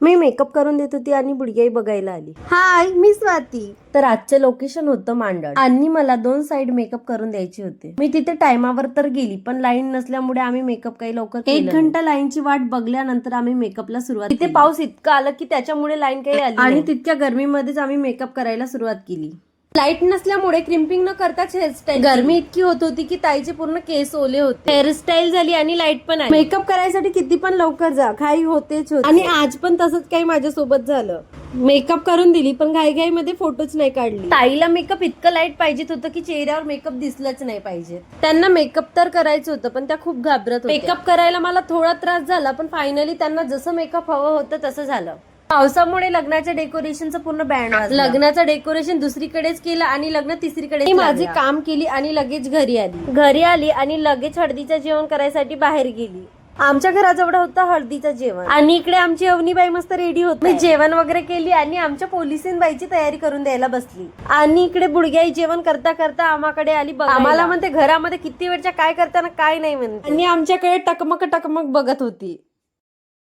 मी makeup करून देत होती आणि बुडग्याई बघायला आली. हाय, मी स्वाती. तर आजचे लोकेशन होतं मांडळ आणि मला 2 साइड मेकअप करून द्यायचे होते. मी तिथे टायमावर तर गेली, पण लाईन नसल्यामुळे आम्ही मेकअप काही लवकर 1 घंटा लाईनची वाट बघल्यानंतर आम्ही मेकअपला सुरुवात. तिथे पाऊस इतका आला की त्याच्यामुळे लाईन काही आली आणि तितक्या गरमीमध्येच आम्ही मेकअप करायला सुरुवात केली. लाईट नसल्यामुळे क्रिम्पिंग न करताच हेअरस्टाईल. गरमी इतकी होत होती की ताईचे पूर्ण केस ओले होते. हेअरस्टाईल झाली आणि लाईट पण आली. मेकअप करायसाठी किती पण लवकर जा, घाई होतेच होते. आणि आज पण तसंच काही माझ्यासोबत झालं. मेकअप करून दिली पण घाई मध्ये फोटोच नाही काढली. ताईला मेकअप इतकं लाईट पाहिजेत होतं की चेहऱ्यावर मेकअप दिसलंच नाही पाहिजे. त्यांना मेकअप तर करायचं होतं पण त्या खूप घाबरत होत्या. मेकअप करायला मला थोडा त्रास झाला पण फायनली त्यांना जसं मेकअप हवं होतं तसं झालं. पावसामुळे लग्नाच्या डेकोरेशनचं पूर्ण बँड वाजला. लग्नाचं डेकोरेशन दुसरीकडेच केलं आणि लग्न तिसरीकडे. मी माझे काम केली आणि लगेच घरी आली आणि लगेच हळदीचं जेवण करायसाठी बाहेर गेली. आमच्या घराजवळ होतं हळदीचं जेवण आणि इकडे आमची अवनीबाई मस्त रेडी होती. मी जेवण वगैरे केली आणि आमच्या पोलिसींबाईची तयारी करून द्यायला बसली आणि इकडे बुडग्याई जेवण करता करता आम्हाकडे आली. आम्हाला म्हणते घरामध्ये किती वेळच्या काय करताना काय नाही म्हणते आणि आमच्याकडे टकमक बघत होती.